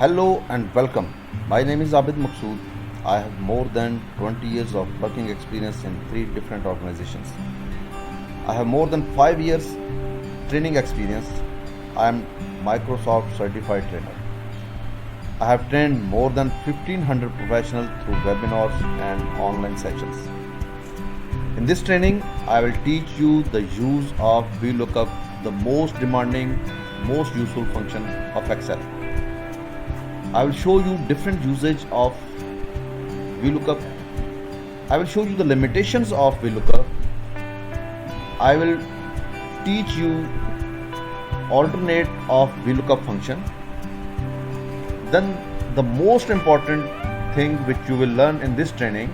Hello and welcome. My name is Abid Maqsood. I have more than 20 years of working experience in three different organizations. I have more than 5 years training experience. I am Microsoft certified trainer. I have trained more than 1500 professionals through webinars and online sessions. In this training, I will teach you the use of VLOOKUP, the most demanding, most useful function of Excel. I will show you different usage of VLOOKUP. I will show you the limitations of VLOOKUP. I will teach you alternate of VLOOKUP function. Then the most important thing which you will learn in this training,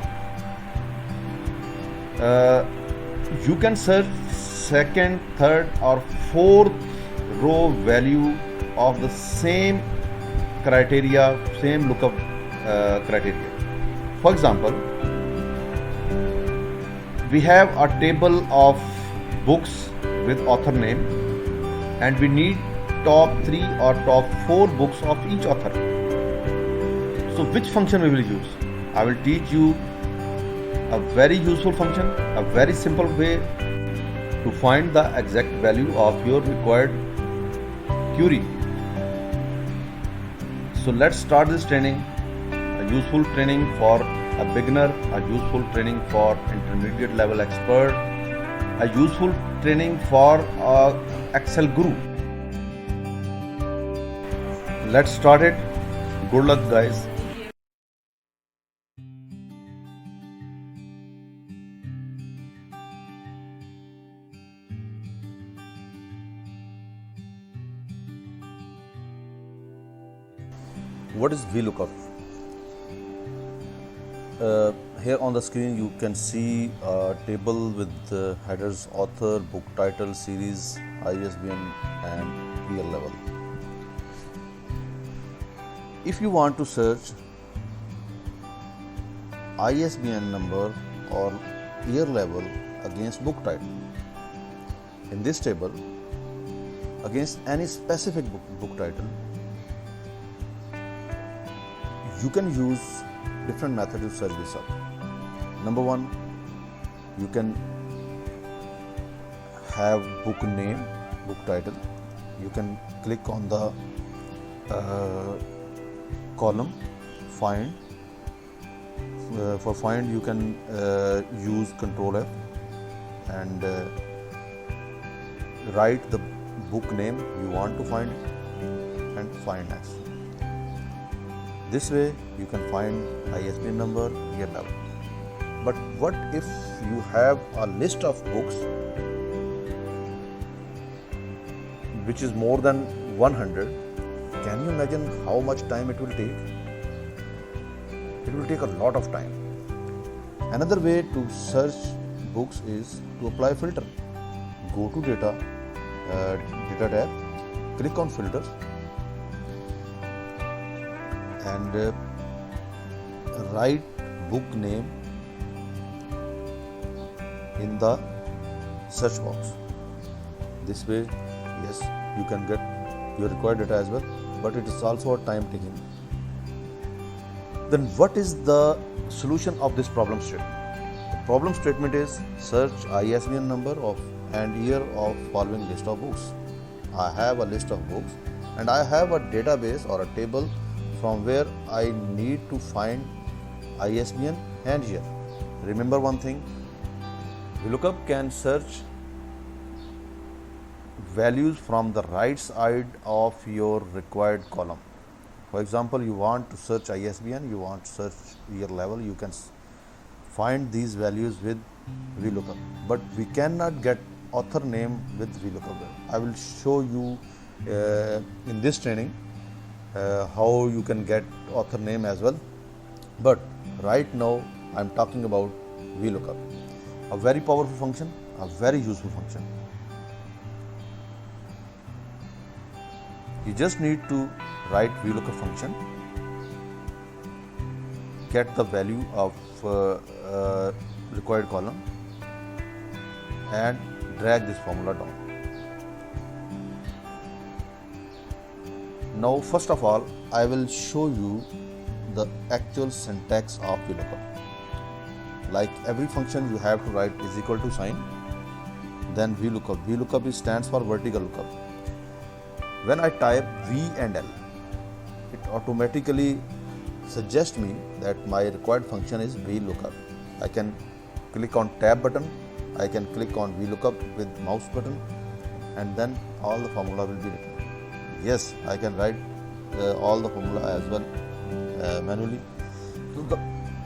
you can search second, third or fourth row value of the same criteria, same lookup criteria. For example, we have a table of books with author name and we need top 3 or top 4 books of each author. So which function we will use? I will teach you a very useful function, a very simple way to find the exact value of your required query. So let's start this training, a useful training for a beginner, a useful training for intermediate level expert, a useful training for a Excel guru. Let's start it. Good luck, guys. What is VLOOKUP? Here on the screen you can see a table with headers, author, book title, series, ISBN and year level. If you want to search ISBN number or year level against book title, in this table against any specific book title, you can use different methods to search this up. Number one, you can have book name, book title. You can click on the column find. For find, you can use Control F and write the book name you want to find and find next. This way you can find ISBN number, year level. But what if you have a list of books which is more than 100? Can you imagine how much time it will take? It will take a lot of time. Another way to search books is to apply filter. Go to data tab, click on filters and write book name in the search box. This way, yes, you can get your required data as well, but it is also a time taking. Then what is the solution of this problem statement? The problem statement is search ISBN number of and year of following list of books. I have a list of books and I have a database or a table from where I need to find ISBN and year. Remember one thing, VLOOKUP can search values from the right side of your required column. For example, you want to search ISBN, you want to search year level, you can find these values with VLOOKUP. But we cannot get author name with VLOOKUP. I will show you in this training how you can get author name as well. But right now I am talking about VLOOKUP, a very powerful function, a very useful function. You just need to write VLOOKUP function, get the value of required column and drag this formula down. Now first of all, I will show you the actual syntax of VLOOKUP. Like every function you have to write is equal to sign, then VLOOKUP. VLOOKUP stands for vertical lookup. When I type V and L, it automatically suggests me that my required function is VLOOKUP. I can click on tab button, I can click on VLOOKUP with mouse button, and then all the formula will be written. Yes, I can write all the formula as well manually. So the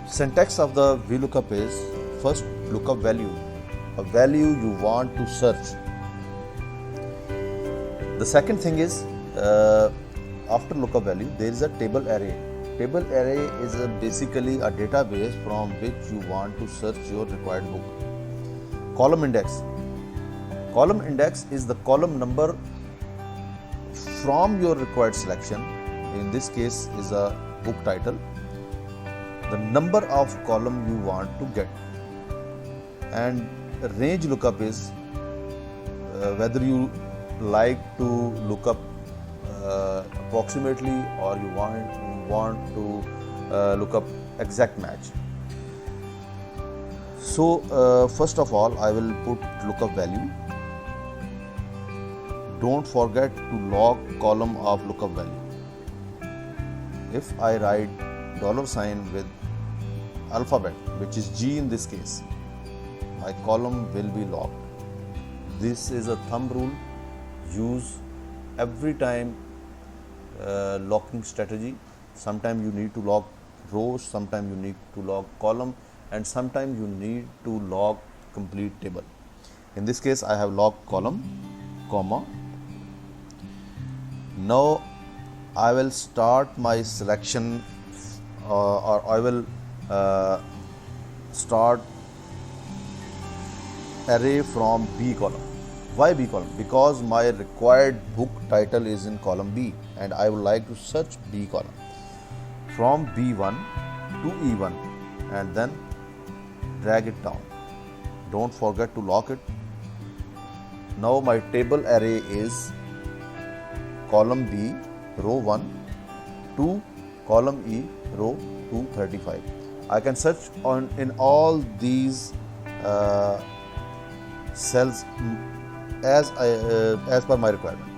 syntax of the VLOOKUP is first lookup value, a value you want to search. The second thing is after lookup value there is a table array. Table array is basically a database from which you want to search your required book. Column index. Column index is the column number from your required selection. In this case is a book title, the number of column you want to get. And range lookup is whether you like to look up approximately or you want to look up exact match. So first of all I will put lookup value. Don't forget to log column of lookup value. If I write $sign with alphabet, which is G in this case, my column will be logged. This is a thumb rule. Use every time locking strategy. Sometimes you need to log rows, sometimes you need to log column, and sometimes you need to log complete table. In this case I have logged column, comma. Now I will start my selection or I will start array from B column. Why B column? Because my required book title is in column B and I would like to search B column. From B1 to E1 and then drag it down. Don't forget to lock it. Now my table array is column B, row 1 to column E, row 235. I can search in all these cells as per my requirement.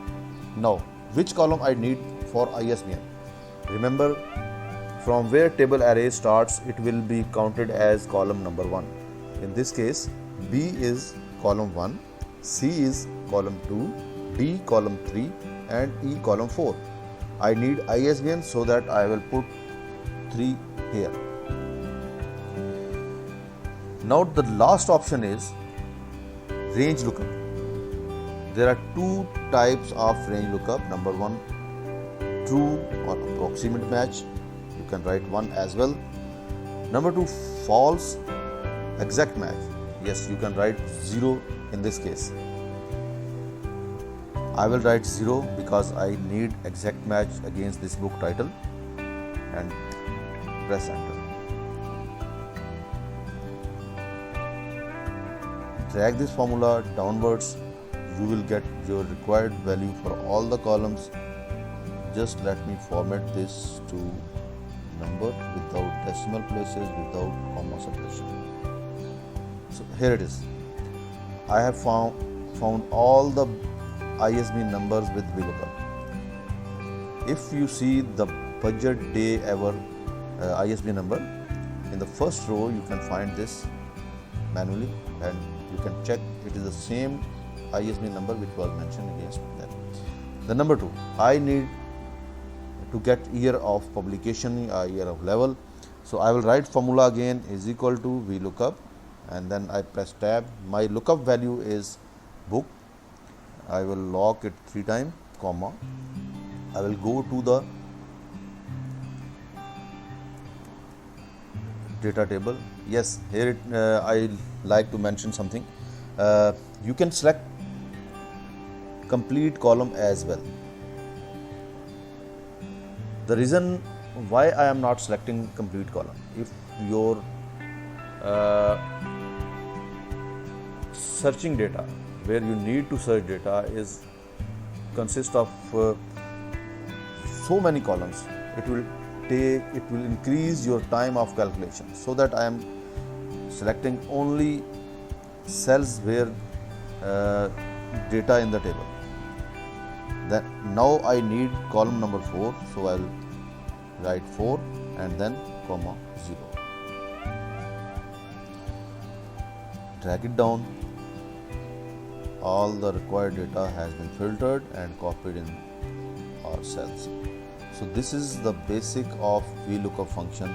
Now, which column I need for ISBN? Remember, from where table array starts, it will be counted as column number 1. In this case, B is column 1, C is column 2, D column 3, and E column 4. I need ISBN, so that I will put 3 here. Now the last option is range lookup. There are 2 types of range lookup. Number 1, true or approximate match. You can write 1 as well. Number 2, false exact match. Yes, you can write 0 in this case. I will write 0 because I need exact match against this book title and press enter. Drag this formula downwards, you will get your required value for all the columns. Just let me format this to number without decimal places, without comma separation. So here it is. I have found all the ISBN numbers with VLOOKUP. If you see the budget day ever ISBN number, in the first row you can find this manually and you can check it is the same ISBN number which was mentioned against that. The number 2, I need to get year of publication, year of level. So I will write formula again is equal to VLOOKUP and then I press tab. My lookup value is book. I will lock it 3 times, comma. I will go to the data table. Yes, here I like to mention something. You can select complete column as well. The reason why I am not selecting complete column, if your searching data where you need to search data is consist of so many columns, it will increase your time of calculation. So that I am selecting only cells where data in the table. Then now I need column number 4, so I will write 4 and then comma 0. Drag it down. All the required data has been filtered and copied in our cells. So this is the basic of VLOOKUP function.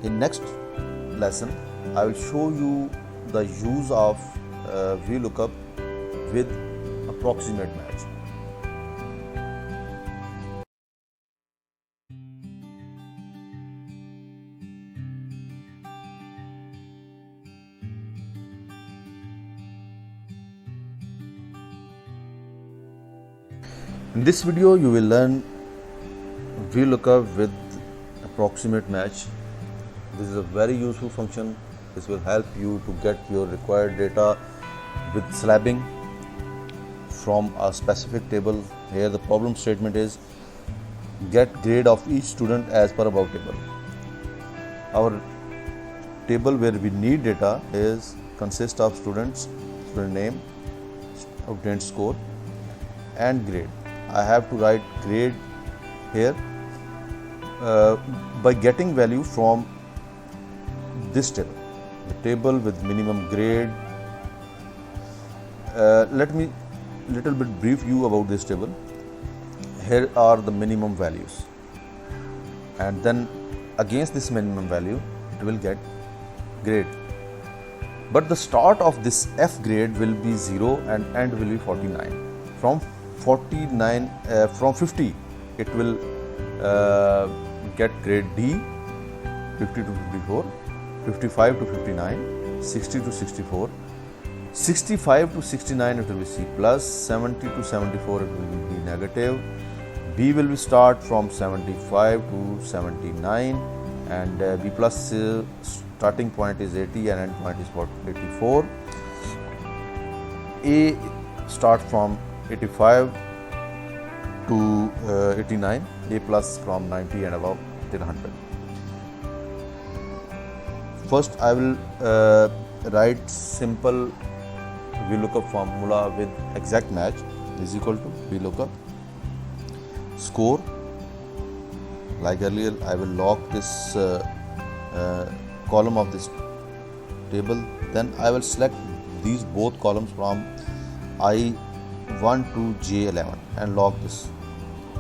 In next lesson, I will show you the use of VLOOKUP with approximate match. In this video, you will learn VLOOKUP with approximate match. This is a very useful function. This will help you to get your required data with slabbing from a specific table. Here the problem statement is get grade of each student as per above table. Our table where we need data consists of students, student name, obtained score and grade. I have to write grade here by getting value from this table, the table with minimum grade. Let me little bit brief you about this table. Here are the minimum values, and then against this minimum value it will get grade. But the start of this F grade will be 0 and end will be 49. From 50 it will get grade D, 50 to 54, 55 to 59, 60 to 64, 65 to 69 it will be C plus, 70 to 74 it will be B negative, B will be start from 75 to 79, and B plus starting point is 80 and end point is 84. A start from 85 to 89, A plus from 90 and above till 100. First I will write simple VLOOKUP formula with exact match is equal to VLOOKUP score. Like earlier, I will lock this column of this table. Then I will select these both columns from I1 to J11 and lock this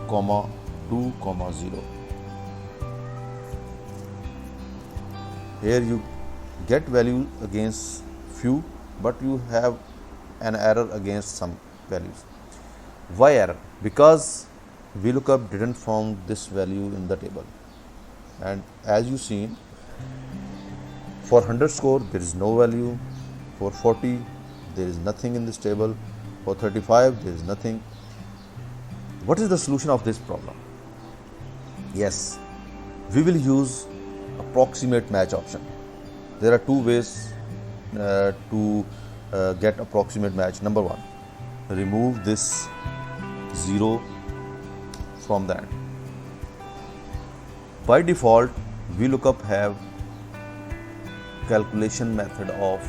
comma 2 comma 0. Here you get value against few, but you have an error against some values. Why error? Because VLOOKUP didn't found this value in the table, and as you seen, for 100 score there is no value, for 40 there is nothing in this table, for 35 there is nothing. What is the solution of this problem? Yes, we will use approximate match option. There are two ways to get approximate match. Number one, remove this 0 from the end. By default, VLOOKUP have calculation method of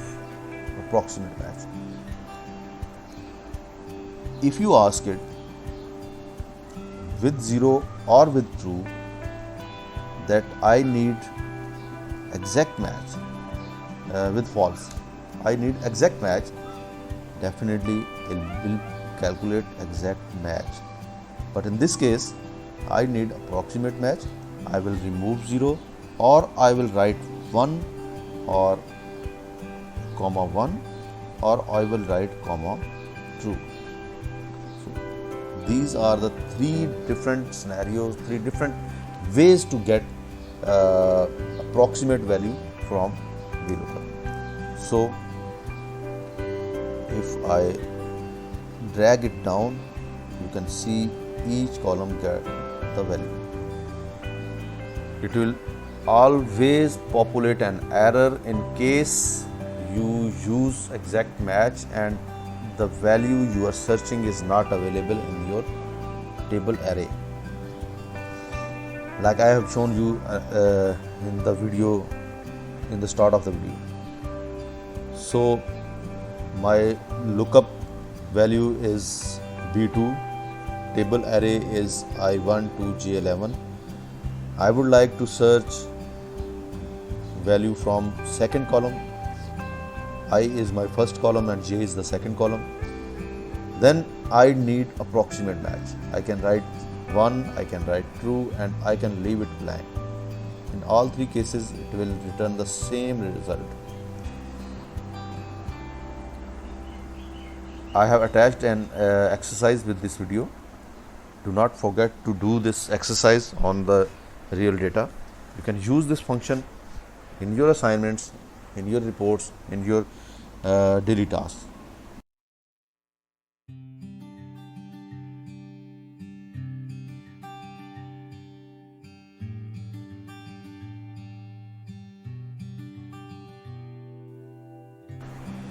approximate match. If you ask it with 0 or with true that I need exact match, with false I need exact match, definitely it will calculate exact match. But in this case, I need approximate match. I will remove 0 or I will write 1 or comma 1 or I will write comma true. So these are the three different scenarios, three different ways to get approximate value from VLOOKUP. So if I drag it down, you can see each column get the value. It will always populate an error in case you use exact match and the value you are searching is not available in your table array, like I have shown you in the video, in the start of the video. So my lookup value is B2, table array is I1 to J11. I would like to search value from second column. I is my first column and J is the second column. Then I need approximate match. I can write 1, I can write true, and I can leave it blank. In all three cases, it will return the same result. I have attached an exercise with this video. Do not forget to do this exercise on the real data. You can use this function in your assignments, in your reports, in your daily tasks.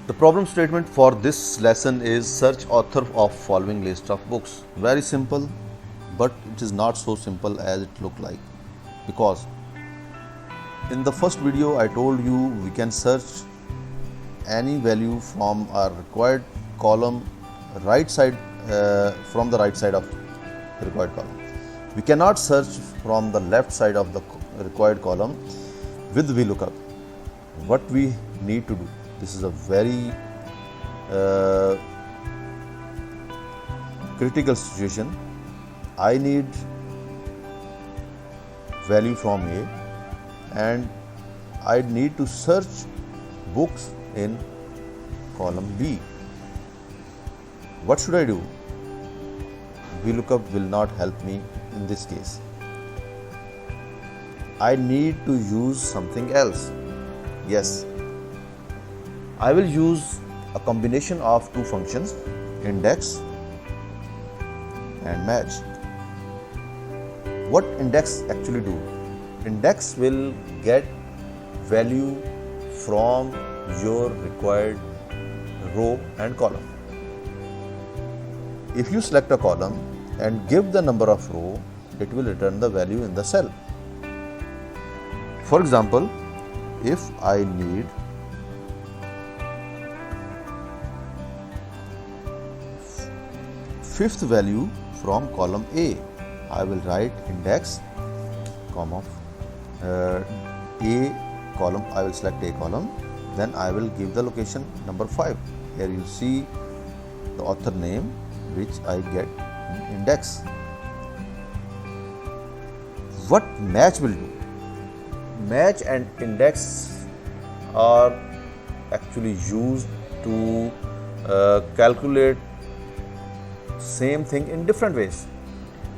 The problem statement for this lesson is search author of following list of books. Very simple, but it is not so simple as it looked like, because in the first video I told you we can search any value from our required column right side, from the right side of the required column. We cannot search from the left side of the required column with VLOOKUP. What we need to do, this is a very critical situation. I need value from A and I need to search books in column B. What should I do? VLOOKUP will not help me in this case. I need to use something else. Yes, I will use a combination of two functions, index and match. What index actually do? Index will get value from your required row and column. If you select a column and give the number of row, it will return the value in the cell. For example, if I need fifth value from column A, I will write index, comma, A column, I will select A column, then I will give the location number 5. Here you see the author name which I get in index. What match will do? Match and index are actually used to calculate same thing in different ways.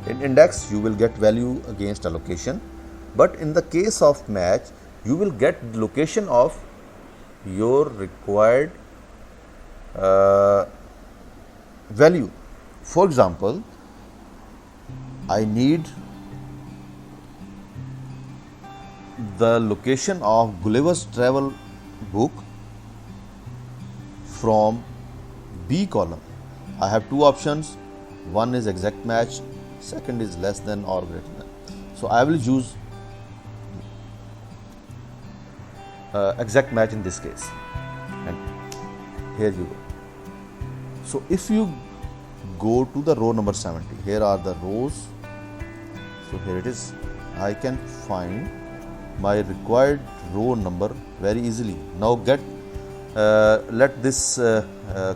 In index you will get value against a location, but in the case of match you will get the location of your required value. For example, I need the location of Gulliver's Travel book from B column. I have two options. One is exact match, second is less than or greater than. So I will use exact match in this case, and here you go. So if you go to the row number 70, here are the rows. So here it is. I can find my required row number very easily. Now let this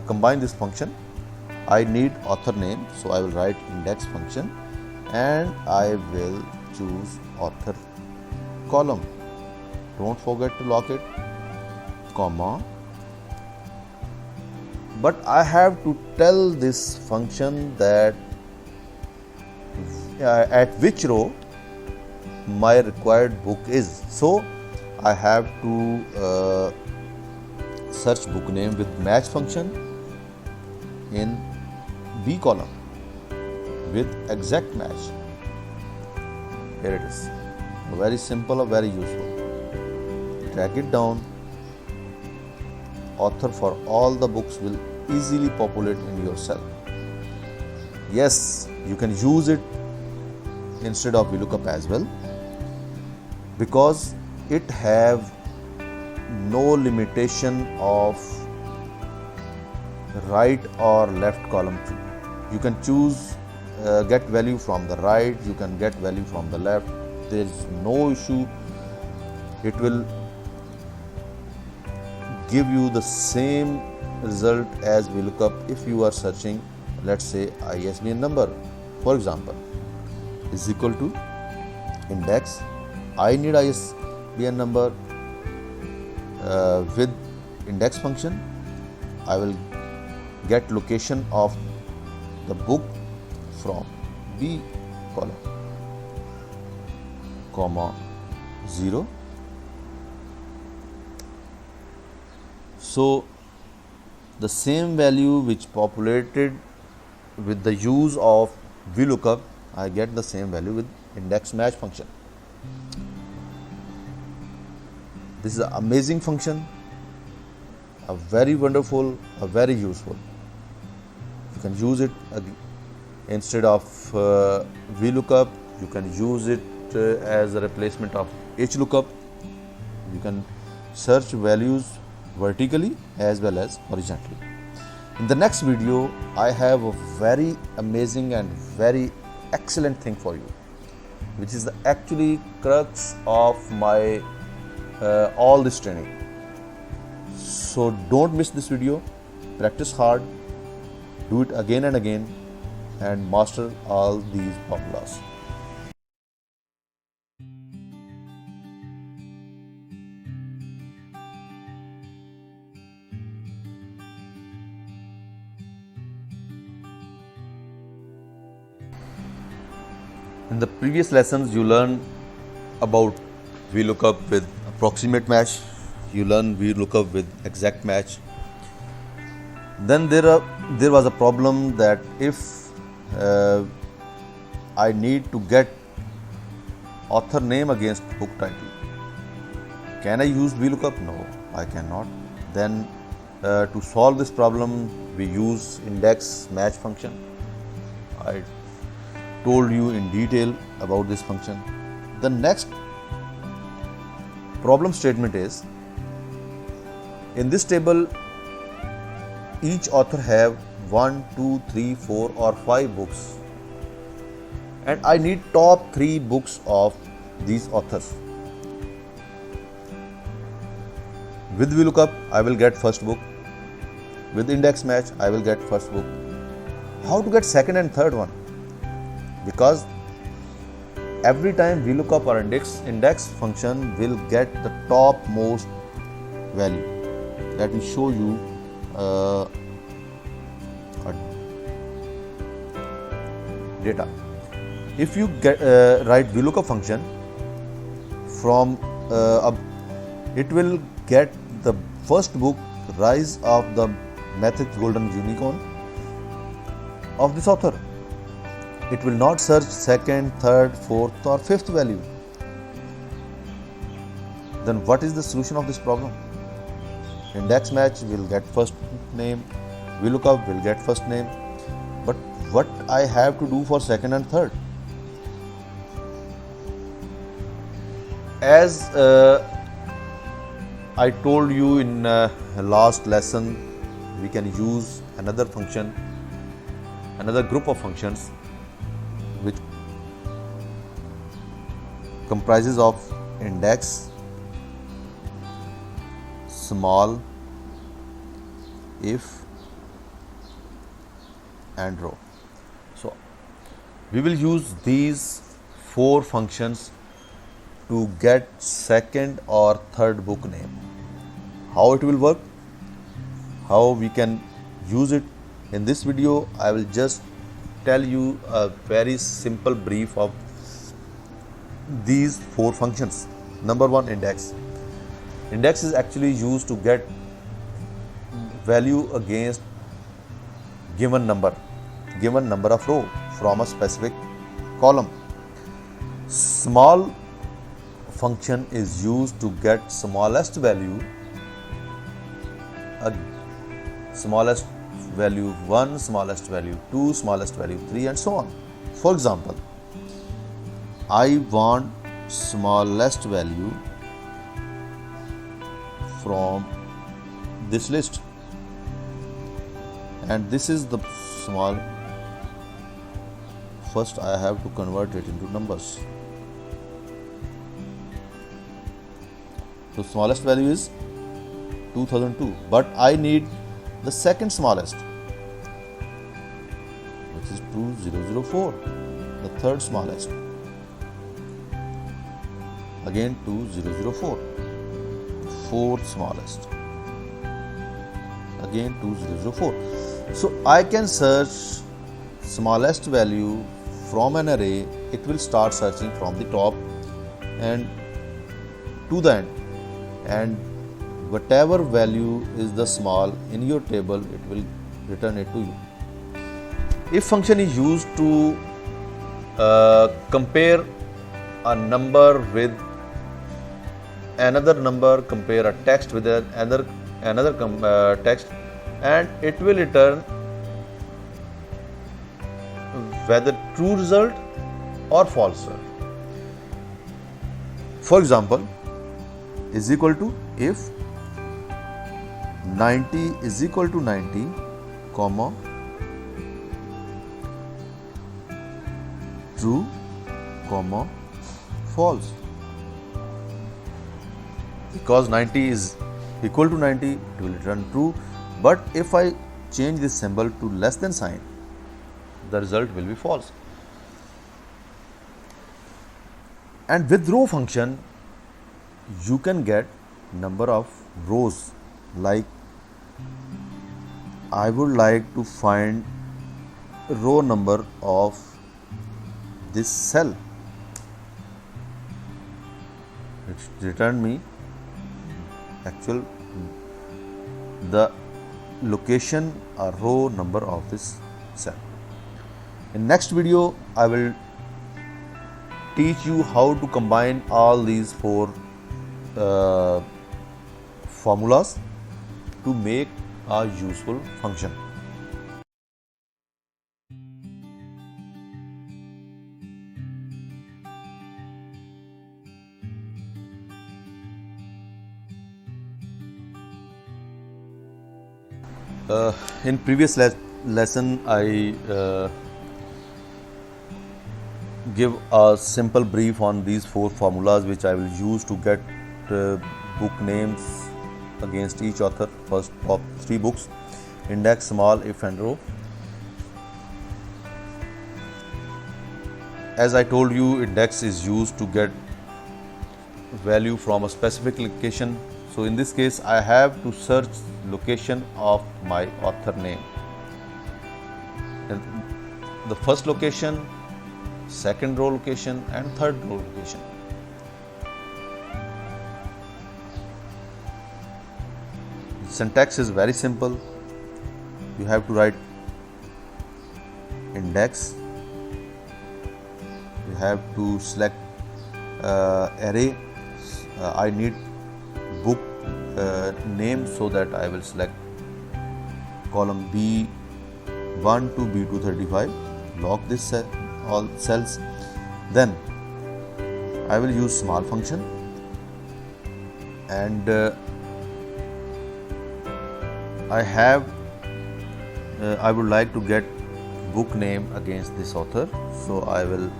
combine this function. I need author name, so I will write index function and I will choose author column. Don't forget to lock it, comma. But I have to tell this function that at which row my required book is. So I have to search book name with match function in B column with exact match. Here it is. Very simple or very useful. Drag it down. Author for all the books will easily populate in your cell. Yes, you can use it instead of VLOOKUP as well, because it have no limitation of right or left column. You can choose get value from the right, you can get value from the left. There is no issue. It will give you the same result as VLOOKUP if you are searching, let's say, ISBN number, for example, is equal to index. I need ISBN number. With index function, I will get location of the book from B column, comma 0. So the same value which populated with the use of VLOOKUP, I get the same value with index match function. This is an amazing function, a very wonderful, a very useful. You can use it instead of VLOOKUP. You can use it as a replacement of HLOOKUP. You can search values vertically as well as horizontally. In the next video, I have a very amazing and very excellent thing for you, which is the actually crux of my all this training. So don't miss this video. Practice hard, do it again and again, and master all these formulas. In the previous lessons, you learned about VLOOKUP with approximate match. You learn VLOOKUP with exact match. Then there was a problem that if I need to get author name against book title, can I use VLOOKUP? No, I cannot. Then to solve this problem, we use index match function. I told you in detail about this function. The next problem statement is, in this table each author have 1, 2, 3, 4 or 5 books, and I need top 3 books of these authors. With VLOOKUP I will get first book. With index match I will get first book. How to get second and third one? Because every time VLOOKUP or index function will get the topmost value. Let me show you data. If you write VLOOKUP function from it will get the first book, Rise of the Matrix Golden Unicorn, of this author. It will not search second, third, fourth or fifth value. Then what is the solution of this problem? Index match will get first name, VLOOKUP will get first name. But what I have to do for second and third? As I told you in last lesson, we can use another function, another group of functions which comprises of index, small, if and row. So we will use these 4 functions to get second or third book name. How it will work, how we can use it, in this video I will just tell you a very simple brief of these 4 functions. Number 1, index. Index is actually used to get value against given number of row from a specific column. Small function is used to get smallest value, smallest value 1, smallest value 2, smallest value 3, and so on. For example, I want smallest value from this list, and this is the small. First I have to convert it into numbers. So smallest value is 2002, but I need the second smallest, which is 2004, the third smallest, again 2004, fourth smallest, again 2004. So I can search smallest value from an array. It will start searching from the top and to the end, and whatever value is the small in your table, it will return it to you. If function is used to compare a number with another number, compare a text with another text, and it will return whether true result or false result. For example, is equal to, if 90 is equal to 90, comma, true, comma, false. Because 90 is equal to 90, it will return true. But if I change this symbol to less than sign, the result will be false. And with row function, you can get number of rows. Like, I would like to find row number of this cell. It returned me the location or row number of this cell. In next video, I will teach you how to combine all these four formulas to make a useful function. In previous lesson, I give a simple brief on these four formulas which I will use to get book names against each author. First, top three books: index, small, if, and row. As I told you, index is used to get value from a specific location. So in this case, I have to search location of my author name. And the first location, second row location, and third row location. Syntax is very simple. You have to write index. You have to select array. I need book name, so that I will select column B1 to B235. Lock this all cells. Then I will use small function, and I would like to get book name against this author, so I will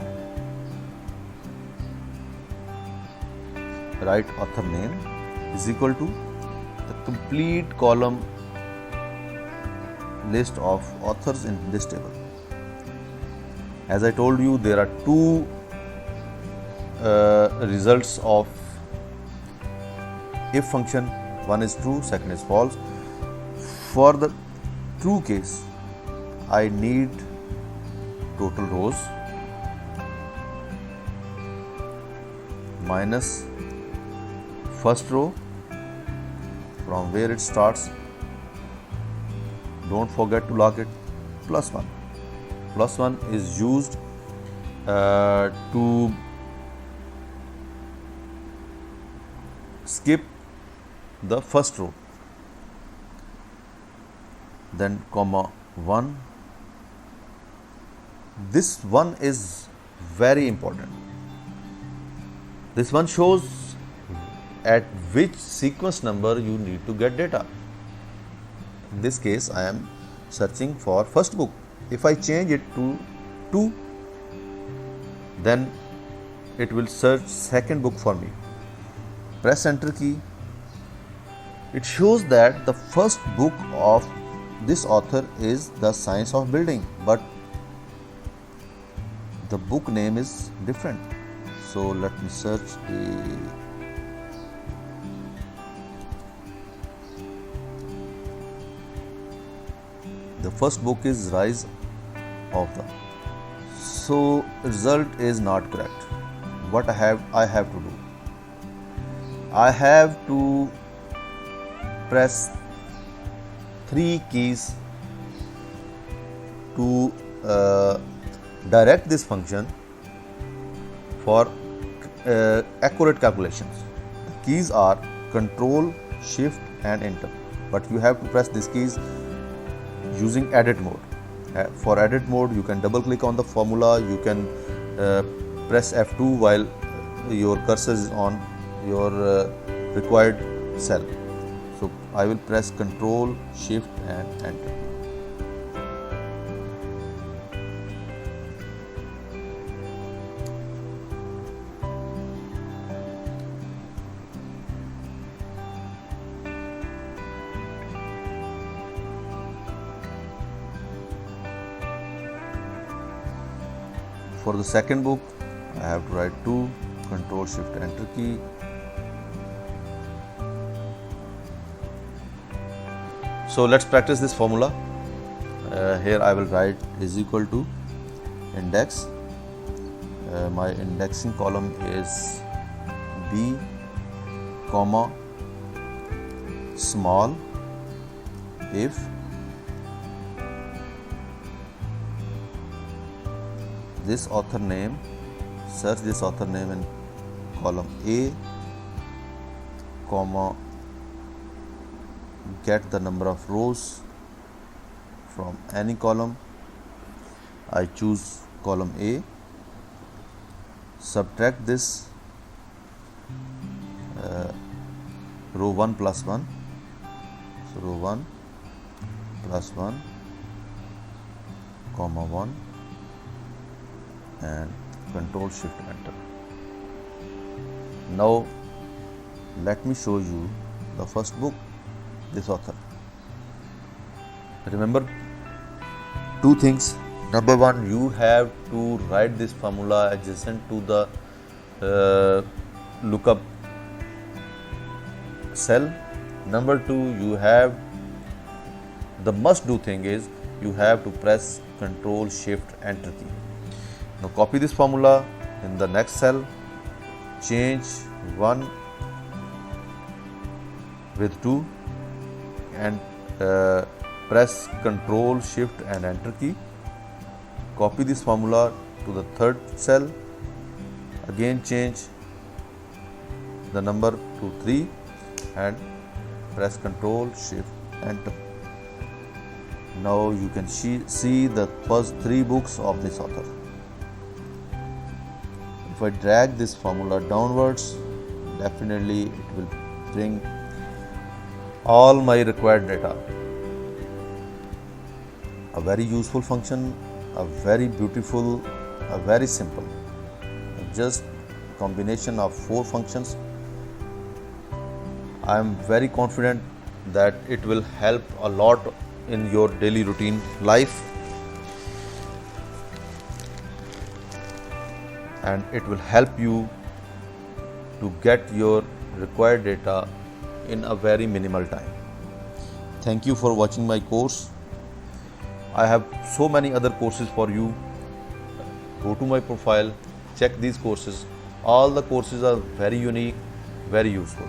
write author name is equal to the complete column list of authors in this table. As I told you, there are two results of if function. One is true, second is false. For the true case, I need total rows minus first row from where it starts. Don't forget to log it, plus 1. Plus 1 is used to skip the first row. then comma 1. This one is very important. This one shows at which sequence number you need to get data. In this case, I am searching for first book. If I change it to 2, then it will search second book for me. Press enter key. It shows that the first book of this author is The Science of Building, but the book name is different. So let me search the first book is Rise of the. So result is not correct. What I have to do? I have to press 3 keys to direct this function for accurate calculations. The keys are Control, Shift and Enter, but you have to press these keys using edit mode. For edit mode, you can double click on the formula, you can press F2 while your cursor is on your required cell. So I will press Control, Shift and Enter. For the second book, I have to write 2, Control, Shift, Enter key. So let's practice this formula. Here I will write is equal to index. My indexing column is B, comma, small, if this author name, search this author name in column A, comma, get the number of rows from any column. I choose column A, subtract this row 1 plus 1, so row 1 plus 1, comma 1, and Control, Shift, Enter. Now let me show you the first book, this author. Remember 2 things. Number 1, you have to write this formula adjacent to the lookup cell. Number 2, you have the must do thing is you have to press Control, Shift, Enter key. Now copy this formula in the next cell, change 1 with 2 and press Control, Shift and Enter key. Copy this formula to the third cell, again change the number to 3 and press Control, Shift, Enter. Now you can see the first 3 books of this author. If I drag this formula downwards, definitely it will bring all my required data. A very useful function, a very beautiful, a very simple. Just combination of 4 functions. I am very confident that it will help a lot in your daily routine life, and it will help you to get your required data in a very minimal time. Thank you for watching my course. I have so many other courses for you. Go to my profile, check these courses. All the courses are very unique, very useful.